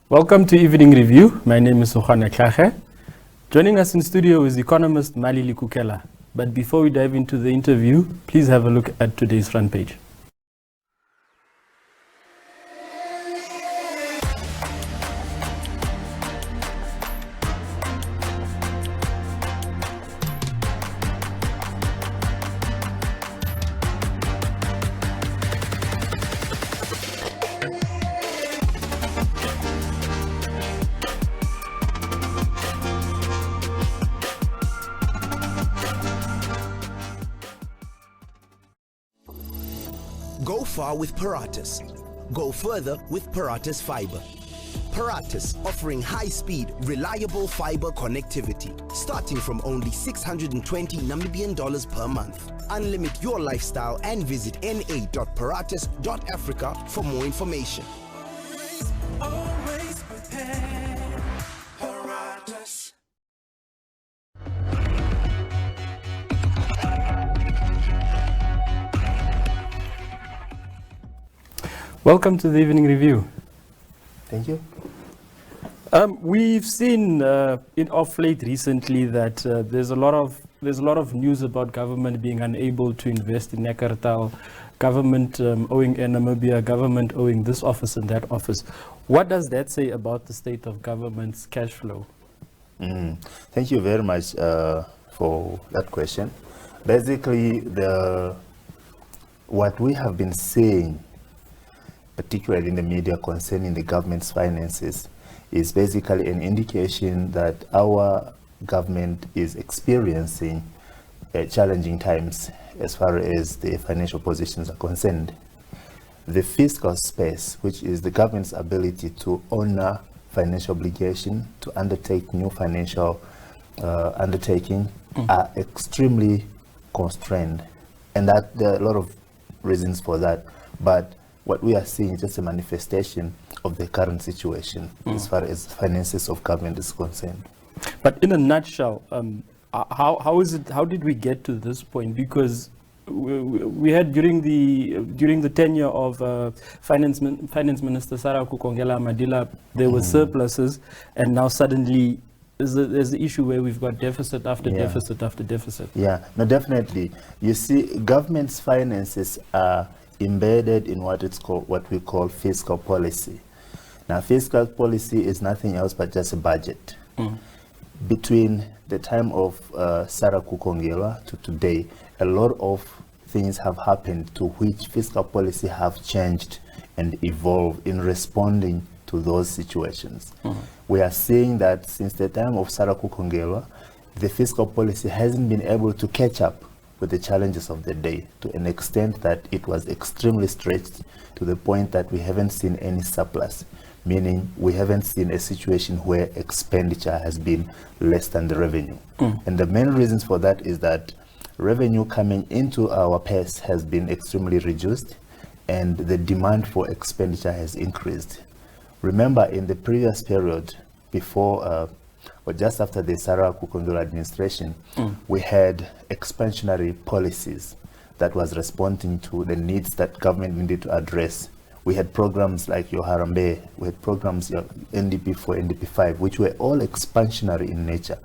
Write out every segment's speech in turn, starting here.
Welcome to Evening Review. My name is Sohana Klache. Joining us in studio is Economist Mally Likukela. But before we dive into the interview, please have a look at today's front page. Go far with prioritise. Go further with prioritise Fiber. Prioritise offering high-speed, reliable fiber connectivity starting from only 620 Namibian dollars per month. Unlimit your lifestyle and visit na.prioritise.africa for more information. Always prepared. Prioritise. Welcome to the Evening Review. Thank you. We've seen of late recently that there's a lot of news about government being unable to invest in Nekartal, government owing Air Namibia, government owing this office and that office. What does that say about the state of government's cash flow? Thank you very much for that question. Basically, what we have been saying, particularly in the media concerning the government's finances, is basically an indication that our government is experiencing challenging times as far as the financial positions are concerned. The fiscal space, which is the government's ability to honor financial obligation, to undertake new financial undertaking, are extremely constrained. And that there are a lot of reasons for that. But what we are seeing is just a manifestation of the current situation as far as finances of government is concerned. But in a nutshell, how did we get to this point? Because we had during the tenure of Finance Minister Sarah Kukongela Madila, there were surpluses, and now suddenly there's the issue where we've got deficit after deficit after deficit. Yeah, no, definitely. You see, government's finances are embedded in what we call fiscal policy. Now, fiscal policy is nothing else but just a budget. Between the time of Sarah Kukongela to today, a lot of things have happened to which fiscal policy have changed and evolved in responding to those situations. We are seeing that since the time of Sarah Kukongela, the fiscal policy hasn't been able to catch up with the challenges of the day, to an extent that it was extremely stretched to the point that we haven't seen any surplus, meaning we haven't seen a situation where expenditure has been less than the revenue. And the main reasons for that is that revenue coming into our purse has been extremely reduced and the demand for expenditure has increased. Remember, in the previous period, before or just after the Sarah Kukongela administration, we had expansionary policies that was responding to the needs that government needed to address. We had programs like Yoharambe, we had programs NDP 4, NDP 5, which were all expansionary in nature.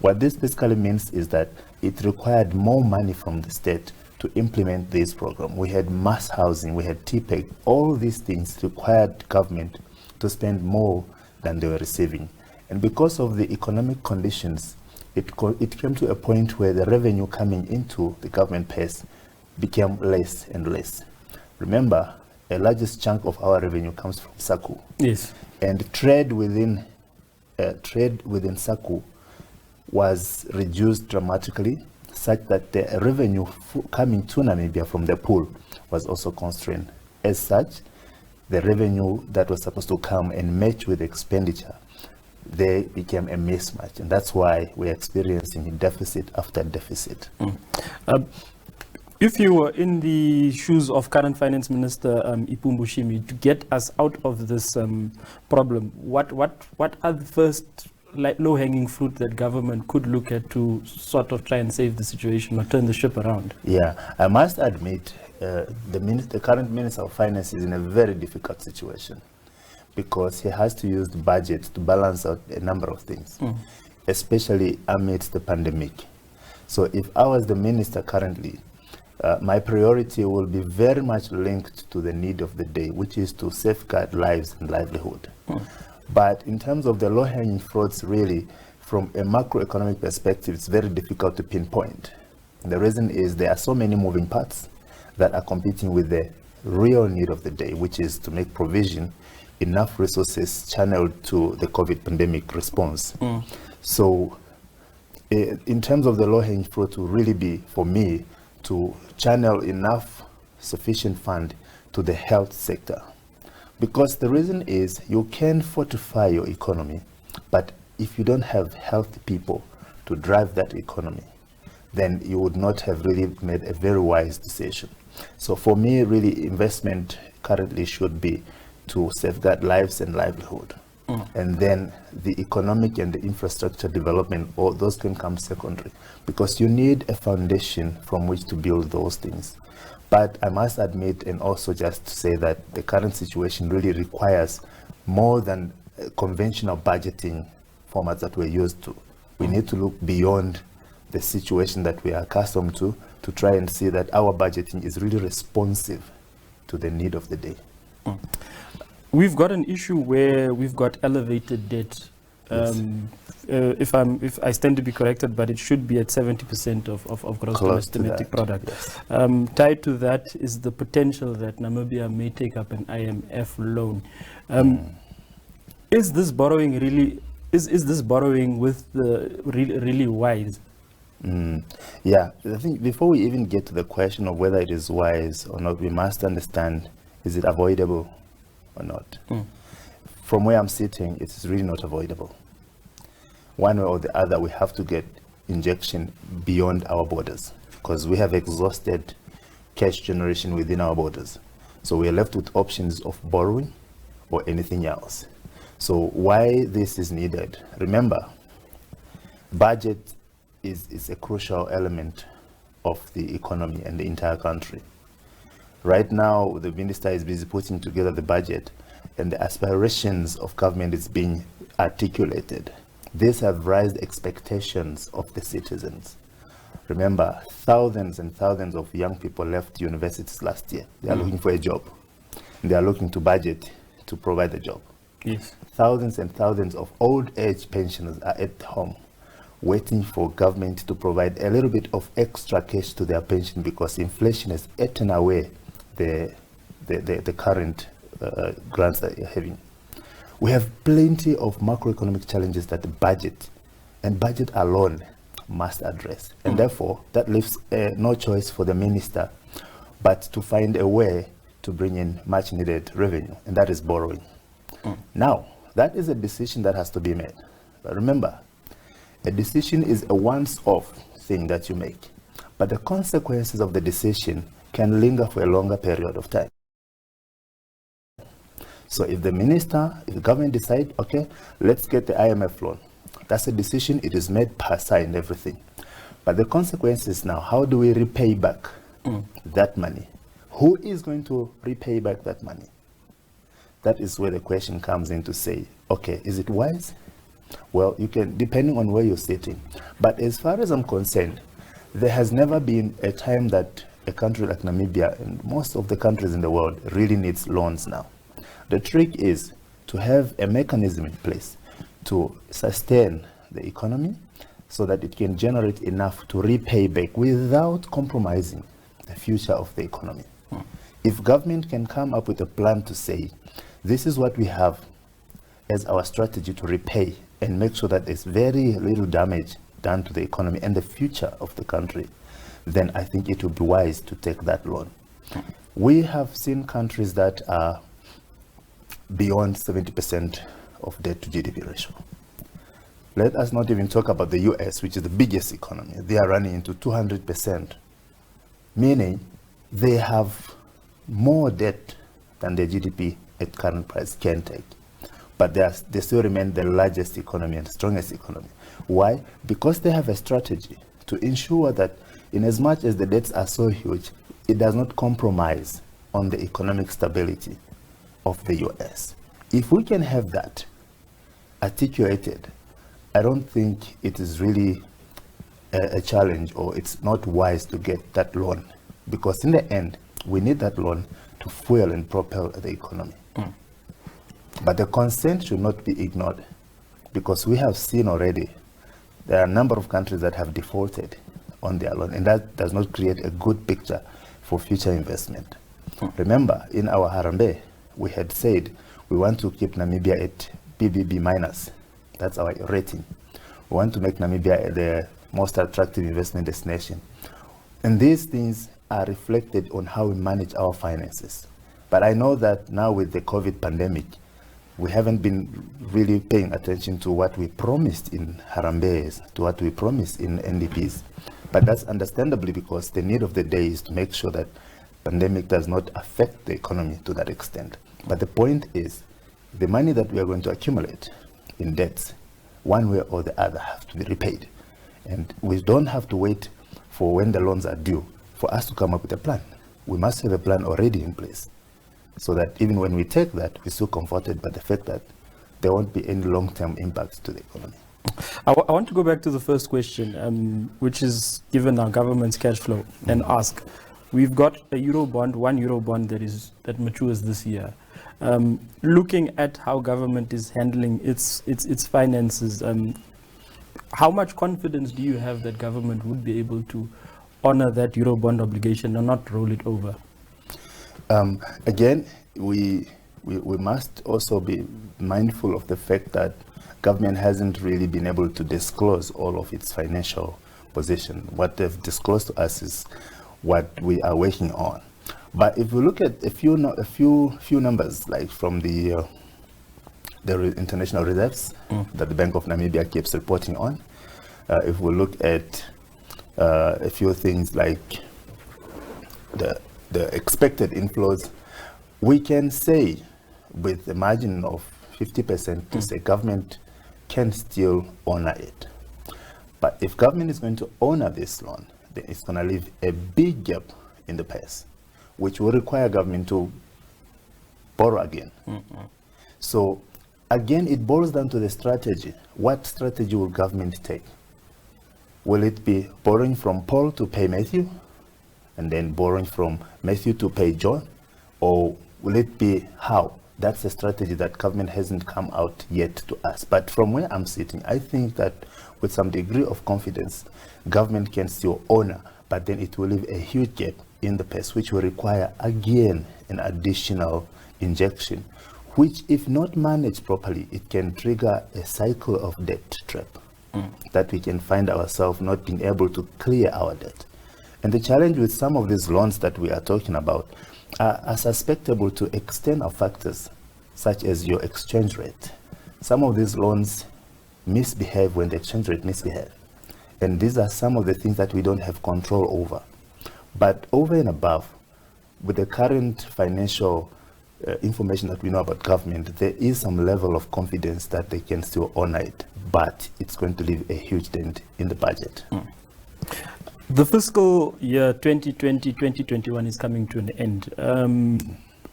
What this basically means is that it required more money from the state to implement this program. We had mass housing, we had TPEG. All these things required government to spend more than they were receiving. And because of the economic conditions, it came to a point where the revenue coming into the government purse became less and less. Remember, a largest chunk of our revenue comes from SACU. Yes. And trade within SACU was reduced dramatically, such that the revenue coming to Namibia from the pool was also constrained. As such, the revenue that was supposed to come and match with expenditure they became a mismatch. And that's why we're experiencing deficit after deficit. If you were in the shoes of current Finance Minister Ipumbu Shimi, to get us out of this problem, what are the first low-hanging fruit that government could look at to sort of try and save the situation or turn the ship around? Yeah, I must admit, the current Minister of Finance is in a very difficult situation because he has to use the budget to balance out a number of things, especially amidst the pandemic. So if I was the minister currently, my priority will be very much linked to the need of the day, which is to safeguard lives and livelihood. But in terms of the low-hanging fruits, really, from a macroeconomic perspective, it's very difficult to pinpoint. The reason is there are so many moving parts that are competing with the real need of the day, which is to make provision, enough resources channeled to the COVID pandemic response. So in terms of the low-hanging fruit, will really be, for me, to channel enough sufficient fund to the health sector. Because the reason is you can fortify your economy, but if you don't have healthy people to drive that economy, then you would not have really made a very wise decision. So for me, really, investment currently should be to safeguard lives and livelihood. And then the economic and the infrastructure development, all those can come secondary, because you need a foundation from which to build those things. But I must admit, and also just to say that the current situation really requires more than conventional budgeting formats that we're used to. We need to look beyond the situation that we are accustomed to try and see that our budgeting is really responsive to the need of the day. We've got an issue where we've got elevated debt. If I stand to be corrected, but it should be at 70% of gross domestic product. Yes. Tied to that is the potential that Namibia may take up an IMF loan. Is this borrowing really? Is this borrowing with the really wise? Yeah, I think before we even get to the question of whether it is wise or not, we must understand: is it avoidable or not? From where I'm sitting, it's really not avoidable. One way or the other, we have to get injection beyond our borders because we have exhausted cash generation within our borders. So we are left with options of borrowing or anything else. So why this is needed? Remember, budget is a crucial element of the economy and the entire country. Right now, the minister is busy putting together the budget, and the aspirations of government is being articulated. These have raised expectations of the citizens. Remember, thousands and thousands of young people left universities last year. They are looking for a job. They are looking to budget to provide a job. Yes. Thousands and thousands of old age pensioners are at home waiting for government to provide a little bit of extra cash to their pension because inflation has eaten away the current grants that you're having. We have plenty of macroeconomic challenges that the budget and budget alone must address. And therefore, that leaves no choice for the minister but to find a way to bring in much needed revenue, and that is borrowing. Now, that is a decision that has to be made. But remember, a decision is a once-off thing that you make, but the consequences of the decision can linger for a longer period of time. So if the government decide, okay, let's get the IMF loan, that's a decision, it is made, signed, everything. But the consequences now, how do we repay back that money? Who is going to repay back that money? That is where the question comes in to say, okay, is it wise? Well, you can, depending on where you're sitting. But as far as I'm concerned, there has never been a time that a country like Namibia and most of the countries in the world really needs loans now. The trick is to have a mechanism in place to sustain the economy so that it can generate enough to repay back without compromising the future of the economy. If government can come up with a plan to say, this is what we have as our strategy to repay and make sure that there's very little damage done to the economy and the future of the country, then I think it would be wise to take that loan. We have seen countries that are beyond 70% of debt to GDP ratio. Let us not even talk about the US, which is the biggest economy. They are running into 200%, meaning they have more debt than the GDP at current price can take. But they still remain the largest economy and strongest economy. Why? Because they have a strategy to ensure that in as much as the debts are so huge, it does not compromise on the economic stability of the US. If we can have that articulated, I don't think it is really a challenge, or it's not wise to get that loan, because in the end, we need that loan to fuel and propel the economy. But the consent should not be ignored, because we have seen already there are a number of countries that have defaulted on their loan, and that does not create a good picture for future investment. Remember, in our Harambe, we had said we want to keep Namibia at BBB minus. That's our rating. We want to make Namibia the most attractive investment destination. And these things are reflected on how we manage our finances. But I know that now with the COVID pandemic, we haven't been really paying attention to what we promised in Harambes, to what we promised in NDPs. But that's understandably because the need of the day is to make sure that pandemic does not affect the economy to that extent. But the point is, the money that we are going to accumulate in debts, one way or the other, have to be repaid. And we don't have to wait for when the loans are due for us to come up with a plan. We must have a plan already in place, so that even when we take that, we're still comforted by the fact that there won't be any long-term impacts to the economy. I want to go back to the first question, which is given our government's cash flow, and ask, we've got a Eurobond, one Eurobond that matures this year. Looking at how government is handling its finances, how much confidence do you have that government would be able to honor that Eurobond obligation and not roll it over? Again, we must also be mindful of the fact that government hasn't really been able to disclose all of its financial position. What they've disclosed to us is what we are working on. But if we look at a few numbers, like from the international reserves that the Bank of Namibia keeps reporting on, if we look at a few things like the expected inflows, we can say with a margin of 50% to say government can still honor it. But if government is going to honor this loan, then it's going to leave a big gap in the purse, which will require government to borrow again. So again, it boils down to the strategy. What strategy will government take? Will it be borrowing from Paul to pay Matthew, and then borrowing from Matthew to pay John? Or will it be how? That's a strategy that government hasn't come out yet to us. But from where I'm sitting, I think that with some degree of confidence, government can still honor, but then it will leave a huge gap in the purse, which will require, again, an additional injection, which, if not managed properly, it can trigger a cycle of debt trap, that we can find ourselves not being able to clear our debt. And the challenge with some of these loans that we are talking about are susceptible to external factors, such as your exchange rate. Some of these loans misbehave when the exchange rate misbehaves. And these are some of the things that we don't have control over. But over and above, with the current financial information that we know about government, there is some level of confidence that they can still honor it, but it's going to leave a huge dent in the budget. The fiscal year 2020-2021 is coming to an end.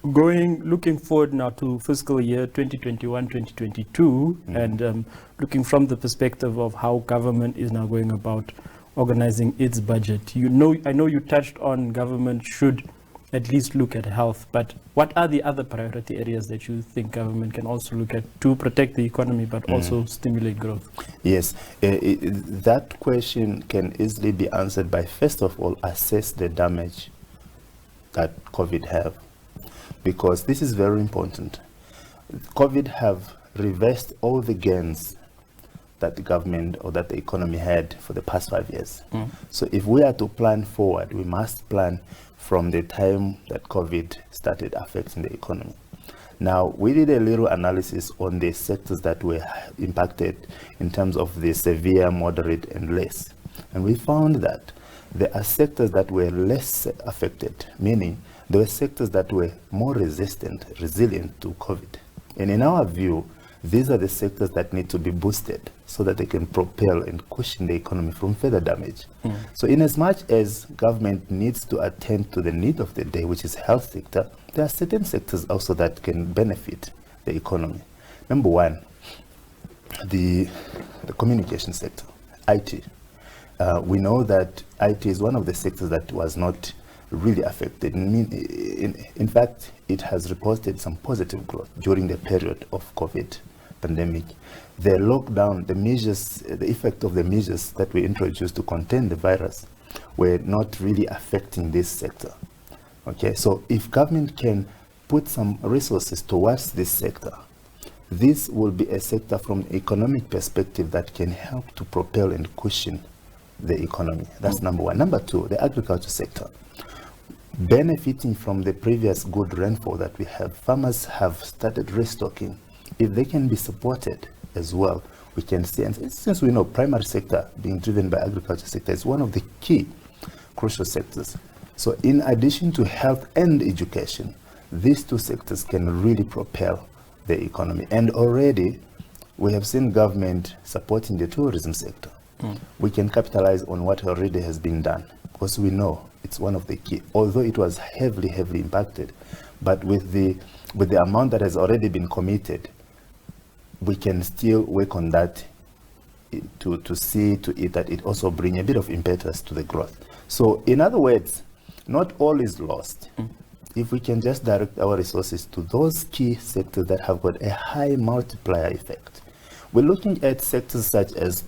Looking forward now to fiscal year 2021-2022, and looking from the perspective of how government is now going about organizing its budget. I know you touched on government should at least look at health, but what are the other priority areas that you think government can also look at to protect the economy but also stimulate growth? Yes, that question can easily be answered by, first of all, assess the damage that COVID have, because this is very important. COVID have reversed all the gains that the government or that the economy had for the past 5 years. So if we are to plan forward, we must plan from the time that COVID started affecting the economy. Now, we did a little analysis on the sectors that were impacted in terms of the severe, moderate, and less. And we found that there are sectors that were less affected, meaning there were sectors that were more resilient to COVID. And in our view, these are the sectors that need to be boosted so that they can propel and cushion the economy from further damage. So in as much as government needs to attend to the need of the day, which is health sector, there are certain sectors also that can benefit the economy. Number one, the communication sector, IT. We know that IT is one of the sectors that was not really affected. In fact, it has reported some positive growth during the period of COVID pandemic. The lockdown, the measures, the effect of the measures that we introduced to contain the virus were not really affecting this sector. Okay, so if government can put some resources towards this sector, this will be a sector from an economic perspective that can help to propel and cushion the economy. That's number one. Number two, the agriculture sector. Benefiting from the previous good rainfall that we have, farmers have started restocking. If they can be supported as well, we can see, and since we know primary sector being driven by agriculture sector is one of the key crucial sectors. So in addition to health and education, these two sectors can really propel the economy. And already we have seen government supporting the tourism sector. We can capitalize on what already has been done because we know it's one of the key, although it was heavily impacted, but with the amount that has already been committed, we can still work on that to see to it that it also bring a bit of impetus to the growth. So in other words, not all is lost. If we can just direct our resources to those key sectors that have got a high multiplier effect. We're looking at sectors such as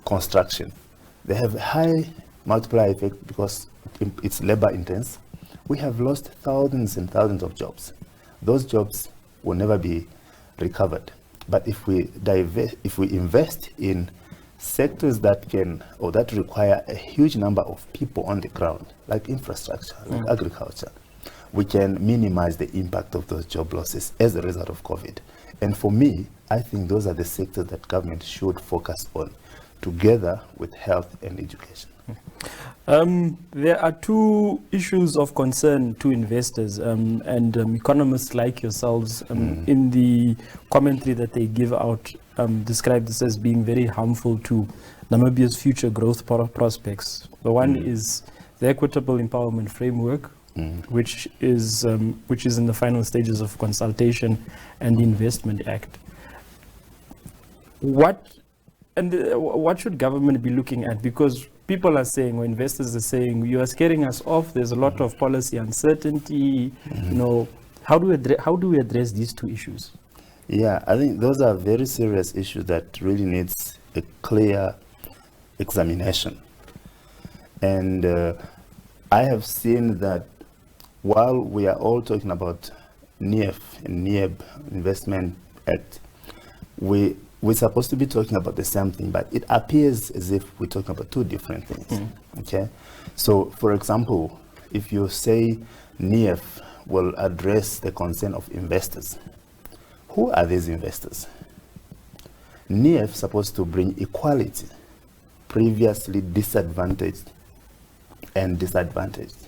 construction. They have a high multiplier effect because it's labor intense. We have lost thousands and thousands of jobs. Those jobs will never be recovered. But if we invest in sectors that can or that require a huge number of people on the ground, like infrastructure, like agriculture, we can minimize the impact of those job losses as a result of COVID. And for me, I think those are the sectors that government should focus on, together with health and education. There are two issues of concern to investors and economists like yourselves in the commentary that they give out describe this as being very harmful to Namibia's future growth prospects. The one is the Equitable Empowerment Framework, which is in the final stages of consultation, and the Investment Act. What should government be looking at? Because people are saying, or investors are saying, you are scaring us off. There's a lot of policy uncertainty. You know, how do we address these two issues? Yeah, I think those are very serious issues that really needs a clear examination. And I have seen that while we are all talking about NEEEB and NEEEB Investment Act, we're supposed to be talking about the same thing, but it appears as if we're talking about two different things. Okay, so for example, if you say NEEEB will address the concern of investors, who are these investors? NEEEB is supposed to bring equality, previously disadvantaged and disadvantaged.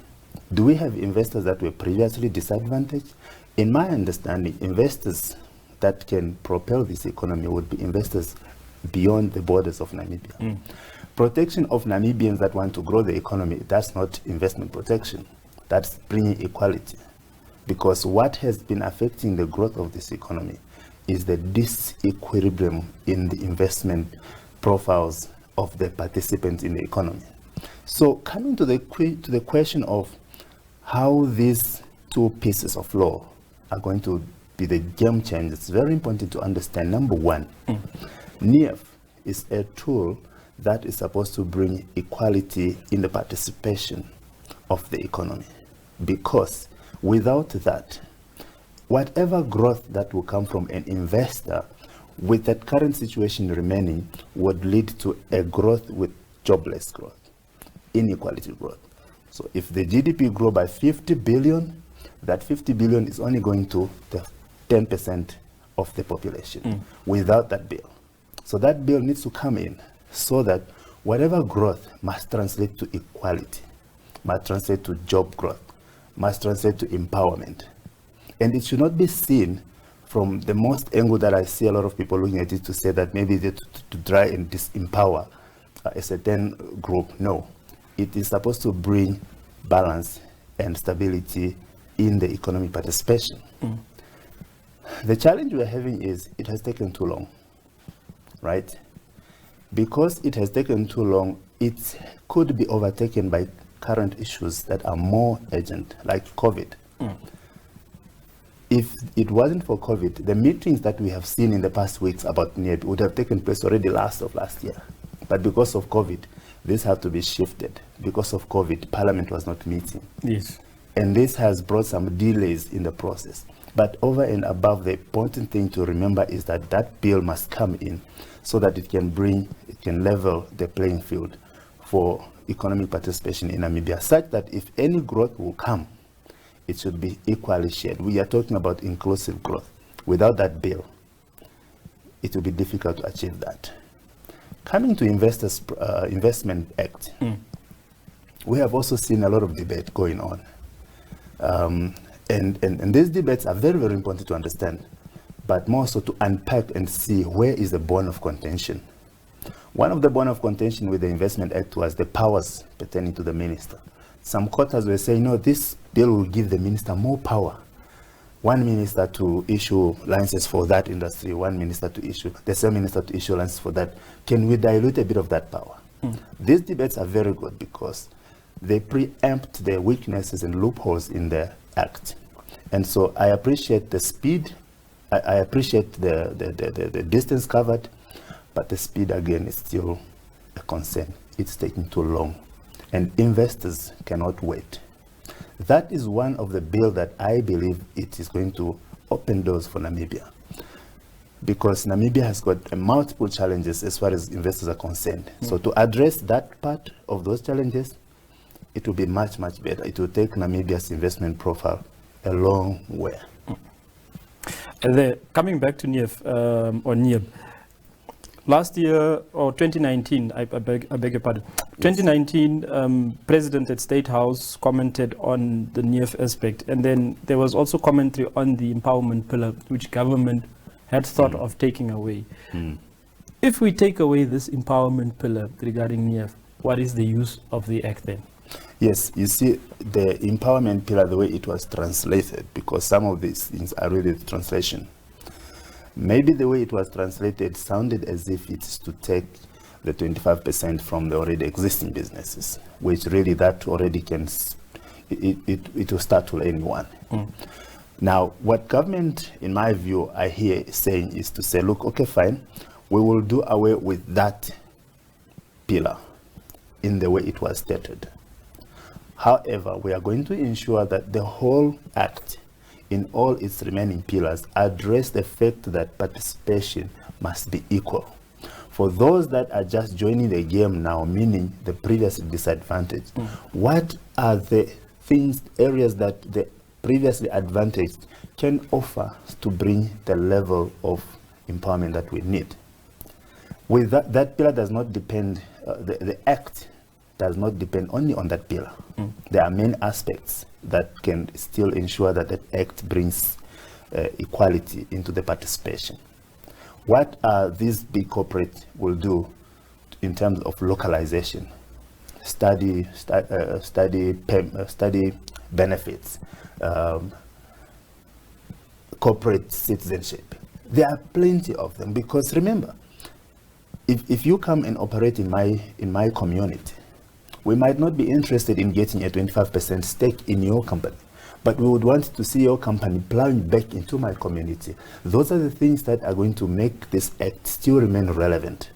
Do we have investors that were previously disadvantaged? In my understanding, investors that can propel this economy would be investors beyond the borders of Namibia. Protection of Namibians that want to grow the economy, that's not investment protection. That's bringing equality. Because what has been affecting the growth of this economy is the disequilibrium in the investment profiles of the participants in the economy. So coming to the question of how these two pieces of law are going to be the game changer, it's very important to understand. Number one, NEEEB is a tool that is supposed to bring equality in the participation of the economy. Because without that, whatever growth that will come from an investor with that current situation remaining would lead to a growth with jobless growth, inequality growth. So if the GDP grow by 50 billion, that 50 billion is only going to the 10% of the population without that bill. So that bill needs to come in so that whatever growth must translate to equality, must translate to job growth, must translate to empowerment. And it should not be seen from the most angle that I see a lot of people looking at it to say that maybe they to try and disempower a certain group. No, it is supposed to bring balance and stability in the economic participation. The challenge we're having is it has taken too long, right? Because it has taken too long, it could be overtaken by current issues that are more urgent, like COVID. If it wasn't for COVID, the meetings that we have seen in the past weeks about NEEEB would have taken place already last year. But because of COVID, this had to be shifted. Because of COVID, Parliament was not meeting. Yes. And this has brought some delays in the process. But over and above, the important thing to remember is that that bill must come in so that it can level the playing field for economic participation in Namibia, such that if any growth will come, it should be equally shared. We are talking about inclusive growth. Without that bill, it will be difficult to achieve that. Coming to Investment Act, we have also seen a lot of debate going on. And these debates are very, very important to understand, but more so to unpack and see where is the bone of contention. One of the bone of contention with the Investment Act was the powers pertaining to the minister. Some quarters were saying, no, this bill will give the minister more power. One minister to issue licenses for that industry, one minister to issue, the same minister to issue licenses for that. Can we dilute a bit of that power? These debates are very good because they preempt the weaknesses and loopholes in the Act. And so I appreciate the speed, I appreciate the distance covered, but the speed again is still a concern. It's taking too long. And investors cannot wait. That is one of the bills that I believe it is going to open doors for Namibia. Because Namibia has got multiple challenges as far as investors are concerned. So to address that part of those challenges, it will be much, much better. It will take Namibia's investment profile a long way. Coming back to NEEEB, last year, or 2019, I beg your pardon, 2019, President at State House commented on the NEEEB aspect, and then there was also commentary on the empowerment pillar, which government had thought of taking away. If we take away this empowerment pillar regarding NEEEB, what is the use of the Act then? Yes, you see, the empowerment pillar, the way it was translated, because some of these things are really the translation. Maybe the way it was translated sounded as if it's to take the 25% from the already existing businesses, which really that already can, it will start to anyone. Now, what government, in my view, I hear saying is to say, look, okay, fine, we will do away with that pillar in the way it was stated. However, we are going to ensure that the whole Act, in all its remaining pillars, address the fact that participation must be equal. For those that are just joining the game now, meaning the previously disadvantaged, what are the things, areas that the previously advantaged can offer to bring the level of empowerment that we need? With that pillar does not depend, the Act does not depend only on that pillar. There are many aspects that can still ensure that the Act brings equality into the participation. What these big corporates will do in terms of localization, study benefits, corporate citizenship. There are plenty of them, because remember, if you come and operate in my community, we might not be interested in getting a 25% stake in your company, but we would want to see your company plowing back into my community. Those are the things that are going to make this Act still remain relevant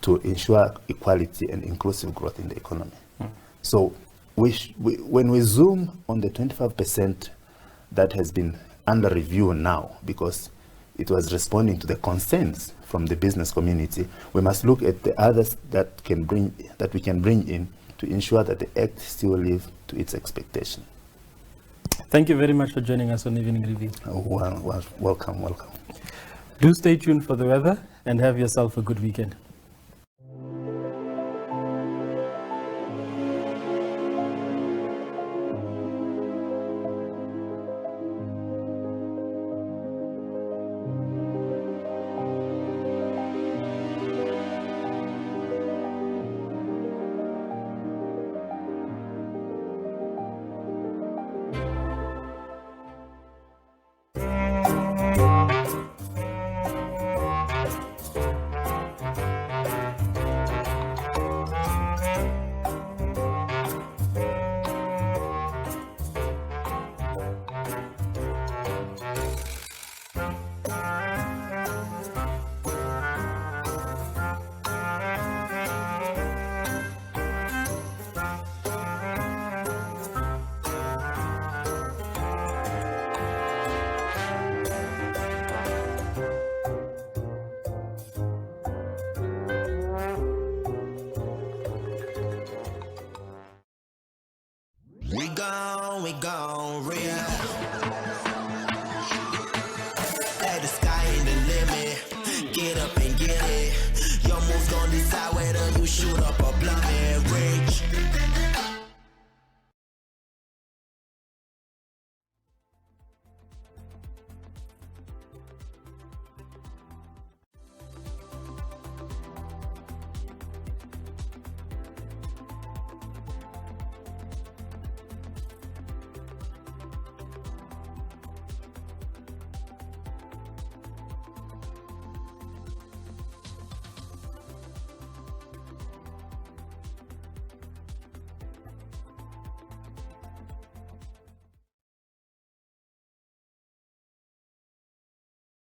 to ensure equality and inclusive growth in the economy. So when we zoom on the 25% that has been under review now, because it was responding to the concerns from the business community, we must look at the others that we can bring in to ensure that the Act still lives to its expectation. Thank you very much for joining us on Evening Review. Welcome. Do stay tuned for the weather and have yourself a good weekend.